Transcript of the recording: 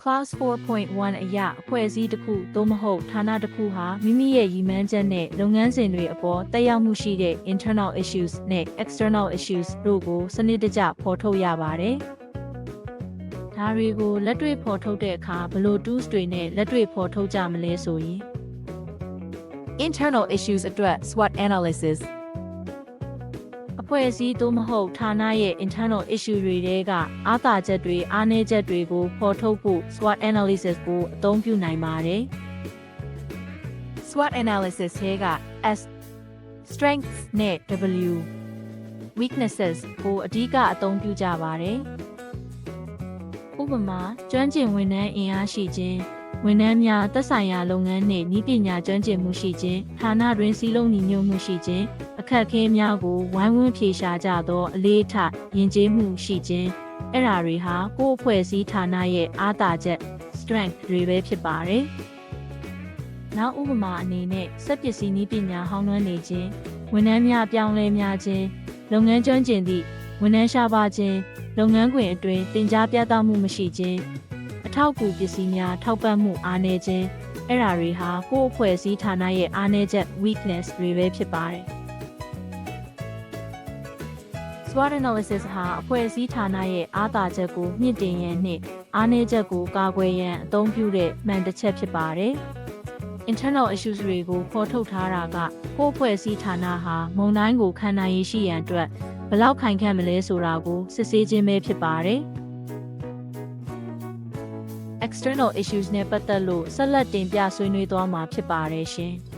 Clause 4.1 အရအဖွဲ့အစည်းတစ်ခုသို့မဟုတ်ဌာနတစ်ခုဟာမိမိရဲ့ရည်မှန်းချက်နဲ့လုပ်ငန်းစဉ်တွေအပေါ်သက်ရောက်မှုရှိတဲ့ internal issues နဲ့ external issues တို့ကိုစနစ်တကျဖော်ထုတ်ရပါတယ်။ဒါတွေကိုလက်တွေ့ဖော်ထုတ်တဲ့အခါဘယ်လို tools တွေနဲ့လက်တွေ့ဖော်ထုတ်ကြမလဲဆိုရင် Internal issues အတွက် SWOT analysis အဖွဲ့အစည်းသို့မဟုတ်ဌာနရဲ့ internal issue တွေထဲကအားသာချက်တွေအားနည်းချက်တွေကိုဖော်ထုတ်ဖို့ SWOT analysis ကိုအသုံးပြုနိုင်ပါတယ်။ SWOT analysis ထဲက S strengths နဲ့ W weaknesses ကိုအဓိကအသုံးပြုကြပါတယ်။ဥပမာကျွမ်းကျင်ဝန်ထမ်းအင်အားရှိခြင်းဝန်ထမ်းများသက်ဆိုင်ရာလုပ်ငန်းနှင့်နည်းပညာကျွမ်းကျင်မှုရှိခြင်းဌာနတွင်စီးလုံးညီညွတ်မှုရှိခြင်းအခက်အခဲများကိုဝိုင်းဝန်းဖြေရှာကြသောအလေးအထားယဉ်ကျေးမှုရှိခြင်းအဲ့ဒါတွေဟာကိုယ့်အဖွဲ့အစည်းဌာနရဲ့အားသာချက် strength တွေပဲဖြစ်ပါတယ်။နောက်ဥပမာအနေနဲ့စက်ပစ္စည်းနည်းပညာဟောင်းနှွမ်းနေခြင်းဝန်ထမ်းများပြောင်းလဲများခြင်းလုပ်ငန်းကျွမ်းကျင်သည့်ဝန်ထမ်းရှားပါးခြင်းလုပ်ငန်းခွင်အတွင်းတင် जा ပြသမှုမရှိခြင်းအထောက်အကူပစ္စည်းများထောက်ပံ့မှုအားနည်းခြင်းအဲ့ဒါတွေဟာကိုယ့်အဖွဲ့အစည်းဌာနရဲ့အားနည်းချက် weakness တွေပဲဖြစ်ပါတယ်။ SWOT analysis ဟာအဖွဲ့အစည်းဌာနရဲ့အားသာချက်ကိုမြင့်တင်ရန်နှင့်အားနည်းချက်ကိုကာကွယ်ရန်အသုံးပြုတဲ့မှန်တစ်ချက်ဖြစ်ပါတယ်။ internal issues တွေကိုဖော်ထုတ်ထားတာကကိုယ့်အဖွဲ့အစည်းဌာနဟာမုန်တိုင်းကိုခံနိုင်ရရှိရန်အတွက်ဘယ်လောက်ခိုင်ခန့်မလဲဆိုတာကိုစစ်ဆေးခြင်းပဲဖြစ်ပါတယ်။ external issues နဲ့ပတ်သက်လို့ဆက်လက်တင်ပြဆွေးနွေးသွားမှာဖြစ်ပါတယ်ရှင်။